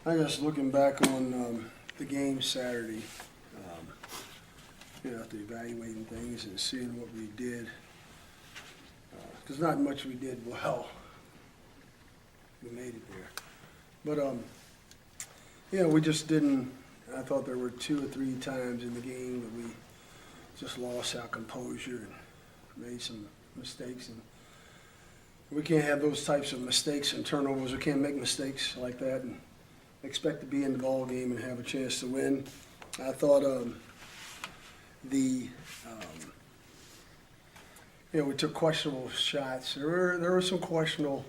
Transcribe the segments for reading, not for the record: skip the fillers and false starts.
I guess looking back on the game Saturday, after evaluating things and seeing what we did, because not much we did well. We made it there. But, we just didn't, I thought there were 2 or 3 times in the game that we just lost our composure and made some mistakes. And we can't have those types of mistakes and turnovers. We can't make mistakes like that and expect to be in the ball game and have a chance to win. I thought we took questionable shots. There were some questionable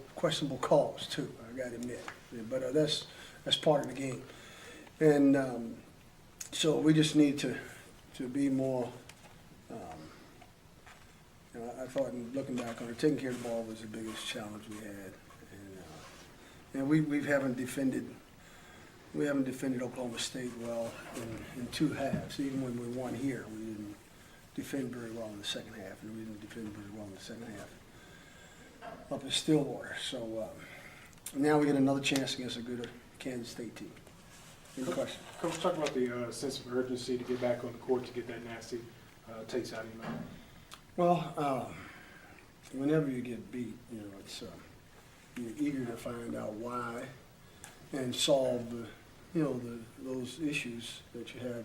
calls too, I got to admit. But that's part of the game. And so we just need to be more. I thought, in looking back on it, taking care of the ball was the biggest challenge we had. And we haven't defended Oklahoma State well in 2 halves. Even when we won here, we didn't defend very well in the second half, and we didn't defend very well in the second half up in Stillwater. So now we get another chance against a good Kansas State team. Any question? Coach, talk about the sense of urgency to get back on the court to get that nasty taste out of your mouth. Well, whenever you get beat, it's you're eager to find out why and solve those issues that you have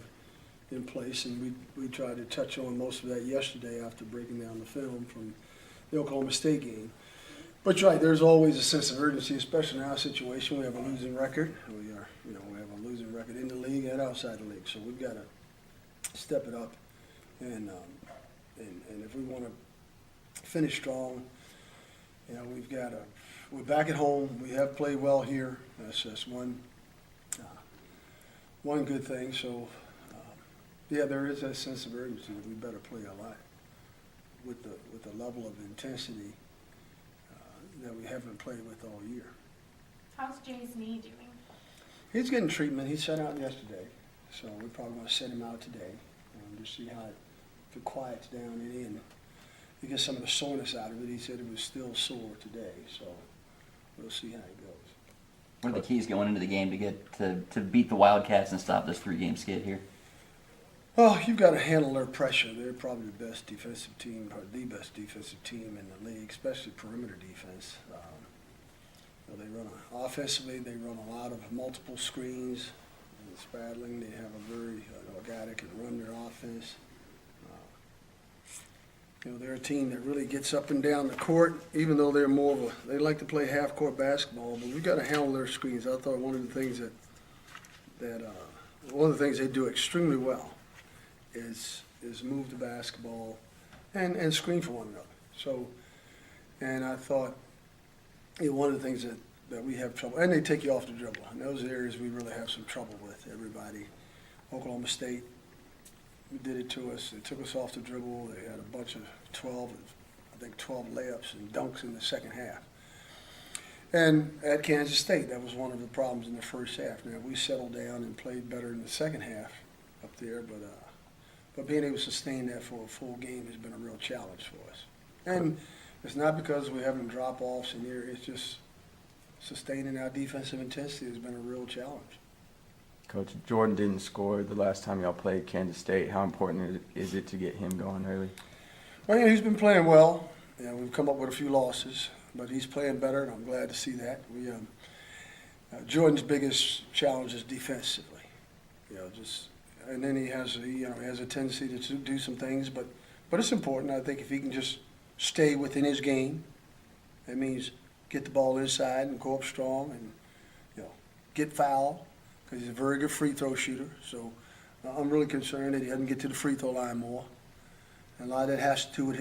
in place. And we tried to touch on most of that yesterday after breaking down the film from the Oklahoma State game. But you're right, there's always a sense of urgency, especially in our situation. We have a losing record. We have a losing record in the league and outside the league. So we've got to step it up. And if we want to finish strong, we're back at home. We have played well here. That's just one good thing. So, there is that sense of urgency that we better play a lot with the level of intensity that we haven't played with all year. How's Jay's knee doing? He's getting treatment. He sat out yesterday, so we're probably going to send him out today to see how it quiets down any and to get some of the soreness out of it. He said it was still sore today, so we'll see how it goes. What are the keys going into the game to get to beat the Wildcats and stop this 3-game skid here? Well, you've got to handle their pressure. They're probably the best defensive team, or the best defensive team in the league, especially perimeter defense. They run offensively. They run a lot of multiple screens and straddling. They have a very guy that can run their offense. They're a team that really gets up and down the court, even though they're they like to play half-court basketball, but we've got to handle their screens. I thought one of the things they do extremely well is move the basketball and screen for one another. So, and I thought one of the things that we have trouble, and they take you off the dribble. In those areas we really have some trouble with everybody. Oklahoma State did it to us. They took us off the dribble. They had a bunch of 12 layups and dunks in the second half. And at Kansas State, that was one of the problems in the first half. Now, we settled down and played better in the second half up there, but being able to sustain that for a full game has been a real challenge for us. And it's not because we're having drop-offs in here. It's just sustaining our defensive intensity has been a real challenge. Coach, Jordan didn't score the last time y'all played Kansas State. How important is it to get him going early? Well, he's been playing well. We've come up with a few losses, but he's playing better, and I'm glad to see that. Jordan's biggest challenge is defensively. And then he has a tendency to do some things, but it's important. I think if he can just stay within his game, that means get the ball inside and go up strong and get fouled. Because he's a very good free throw shooter. So I'm really concerned that he doesn't get to the free throw line more. And a lot of that has to do with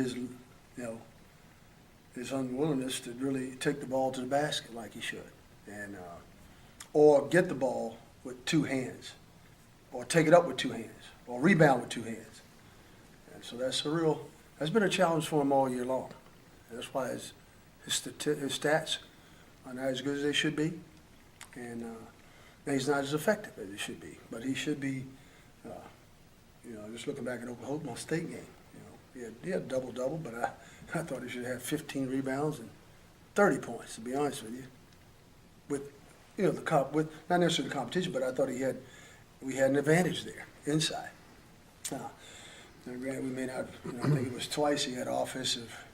his unwillingness to really take the ball to the basket like he should. And or get the ball with 2 hands. Or take it up with 2 hands. Or rebound with 2 hands. And so that's been a challenge for him all year long. And that's why his stats are not as good as they should be. And he's not as effective as he should be, but he should be. Just looking back at Oklahoma State game, he had double-double, but I thought he should have 15 rebounds and 30 points. To be honest with you, with with not necessarily the competition, but I thought we had an advantage there inside. Now, granted, we may not, I think it was twice he had offensive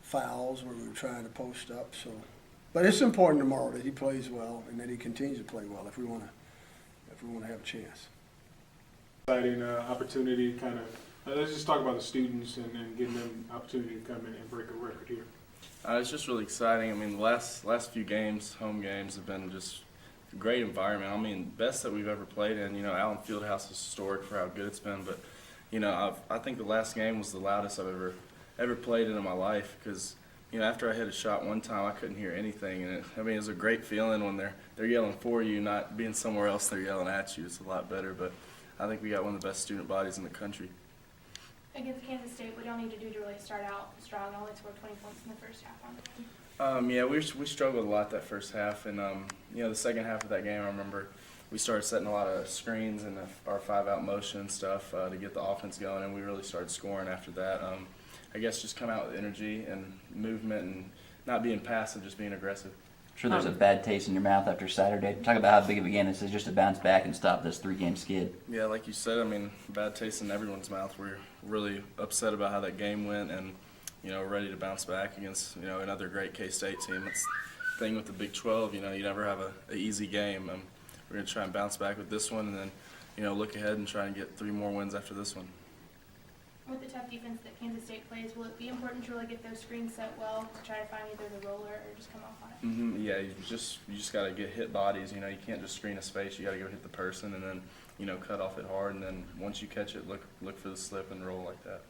fouls where we were trying to post up. So, but it's important tomorrow that he plays well and that he continues to play well if we want to have a chance. Exciting opportunity, kind of. Let's just talk about the students and giving them opportunity to come in and break a record here. It's just really exciting. I mean, the last few games, home games, have been just a great environment. I mean, best that we've ever played in. You know, Allen Fieldhouse is historic for how good it's been, but you know, I think the last game was the loudest I've ever played in my life because, you know, after I hit a shot one time, I couldn't hear anything, and it was a great feeling when they're yelling for you, not being somewhere else they're yelling at you. It's a lot better, but I think we got one of the best student bodies in the country. Against Kansas State, what do y'all need to do to really start out strong? Y'all only scored 20 points in the first half on it. Yeah, we struggled a lot that first half, and you know, the second half of that game, I remember we started setting a lot of screens and our 5-out motion and stuff to get the offense going, and we really started scoring after that. I guess just come out with energy and movement and not being passive, just being aggressive. I'm sure there's a bad taste in your mouth after Saturday. Talk about how big of a game this is just to bounce back and stop this 3-game skid. Yeah, like you said, I mean, bad taste in everyone's mouth. We're really upset about how that game went, and you know, ready to bounce back against, you know, another great K-State team. It's the thing with the Big 12, you know, you never have an easy game. We're going to try and bounce back with this one and then, you know, look ahead and try and get 3 more wins after this one. With the tough defense that Kansas State plays, will it be important to really get those screens set well to try to find either the roller or just come off on it? Yeah, you just got to get hit bodies. You know, you can't just screen a space. You got to go hit the person and then, you know, cut off it hard. And then once you catch it, look for the slip and roll like that.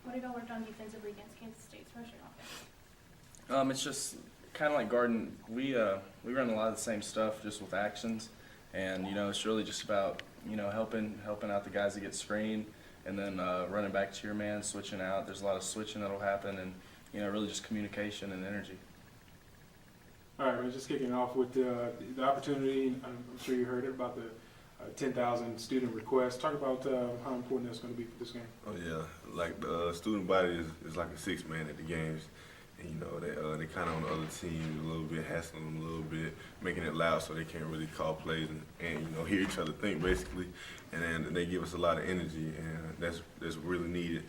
What have y'all worked on defensively against Kansas State's rushing offense? It's just kind of like Garden. We run a lot of the same stuff just with actions, and you know, it's really just about, you know, helping out the guys that get screened, and then running back to your man, switching out. There's a lot of switching that'll happen, and you know, really just communication and energy. All right, we're just kicking off with the opportunity. I'm sure you heard it about the 10,000 student request. Talk about how important that's going to be for this game. Oh yeah, like the student body is like a 6-man at the games, and you know they kind of on the other team a little bit, hassling them a little bit, making it loud so they can't really call plays and you know, hear each other think basically, and then they give us a lot of energy, and that's really needed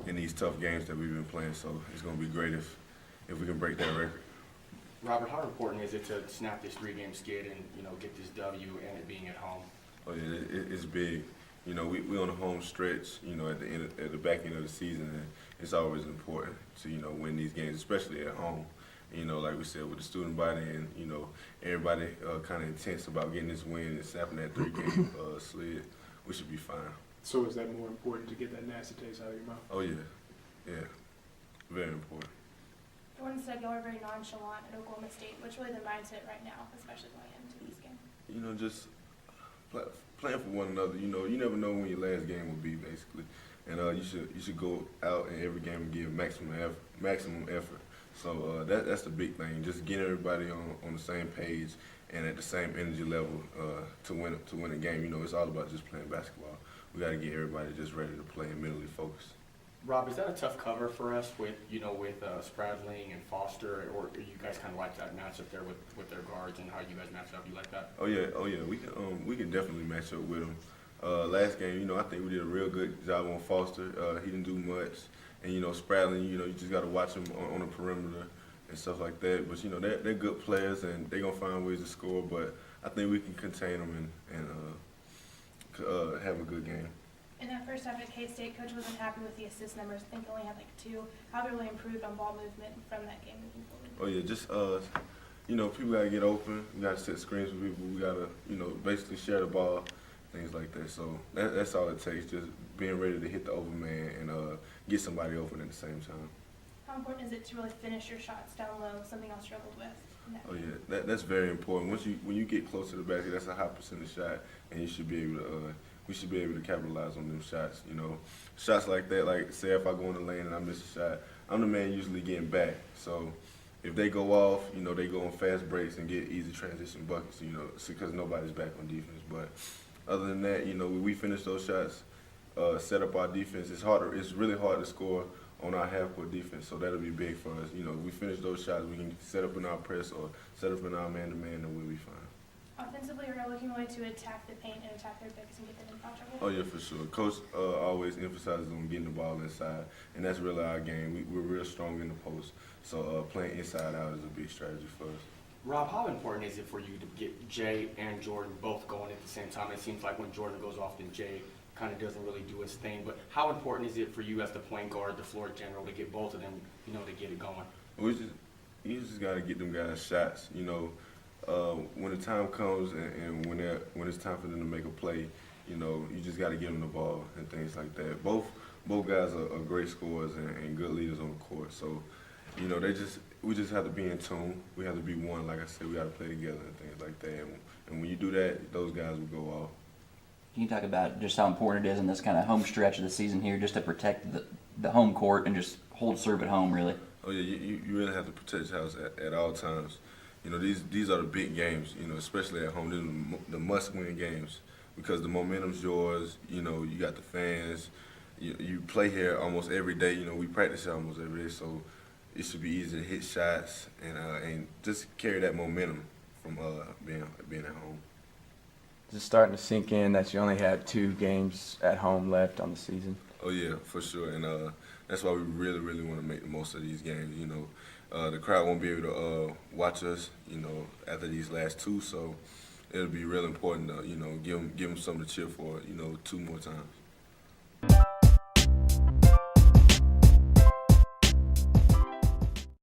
in these tough games that we've been playing. So it's going to be great if we can break that record. Robert, how important is it to snap this 3-game skid and, you know, get this W and it being at home? Oh yeah, it's big. You know, we on the home stretch. You know, at the back end of the season, and it's always important to, you know, win these games, especially at home. You know, like we said, with the student body and, you know, everybody kind of intense about getting this win and snapping that 3-game slid, we should be fine. So is that more important to get that nasty taste out of your mouth? Oh yeah, very important. Jordan said y'all are very nonchalant at Oklahoma State. What's really the mindset right now, especially going into these games? You know, just playing for one another. You know, you never know when your last game will be, basically, and you should go out in every game and give maximum effort. So that's the big thing. Just getting everybody on the same page and at the same energy level to win a game. You know, it's all about just playing basketball. We got to get everybody just ready to play and mentally focused. Rob, is that a tough cover for us with Spradling and Foster, or are you guys kind of like that matchup there with their guards and how you guys match up? You like that? Oh yeah, we can definitely match up with them. Last game, you know, I think we did a real good job on Foster. He didn't do much, and you know, Spradling, you know, you just got to watch him on the perimeter and stuff like that. But you know, they're good players and they're gonna find ways to score. But I think we can contain them and have a good game. In that first half at K-State, Coach wasn't happy with the assist numbers. I think he only had like 2. How have they really improved on ball movement from that game moving forward? Oh yeah, just you know, people gotta get open. We gotta set screens for people. We gotta, you know, basically share the ball, things like that. So that's all it takes. Just being ready to hit the open man and get somebody open at the same time. How important is it to really finish your shots down low? Something else struggled with. In that Oh game? yeah, that's very important. When you get close to the basket, that's a high percentage shot, and you should be able to. We should be able to capitalize on them shots. You know, shots like that. Like say if I go in the lane and I miss a shot, I'm the man usually getting back. So if they go off, you know, they go on fast breaks and get easy transition buckets. You know, because nobody's back on defense. But other than that, you know, we finish those shots, set up our defense. It's really hard to score on our half-court defense. So that'll be big for us. You know, if we finish those shots, we can set up in our press or set up in our man-to-man, and we'll be fine. Offensively, are you looking away to attack the paint and attack their bigs and get them in foul trouble? Oh yeah, for sure. Coach always emphasizes on getting the ball inside, and that's really our game. We're real strong in the post, so playing inside out is a big strategy for us. Rob, how important is it for you to get Jay and Jordan both going at the same time? It seems like when Jordan goes off, then Jay kind of doesn't really do his thing. But how important is it for you as the point guard, the floor general, to get both of them, you know, to get it going? You just gotta get them guys shots. You know, when the time comes and when it's time for them to make a play, you know, you just gotta give them the ball and things like that. Both guys are great scorers and good leaders on the court. So, you know, we just have to be in tune. We have to be one. Like I said, we gotta play together and things like that. And when you do that, those guys will go off. Can you talk about just how important it is in this kind of home stretch of the season here, just to protect the home court and just hold serve at home, really? Oh yeah, you really have to protect your house at all times. You know, these are the big games. You know, especially at home, these are the must-win games because the momentum's yours. You know, you got the fans. You play here almost every day. You know, we practice here almost every day, so it should be easy to hit shots and just carry that momentum from being at home. Is it starting to sink in that you only have 2 games at home left on the season? Oh yeah, for sure, and that's why we really want to make the most of these games. You know, the crowd won't be able to watch us, you know, after these last 2, so it'll be real important to, you know, give them something to cheer for, you know, 2 more times.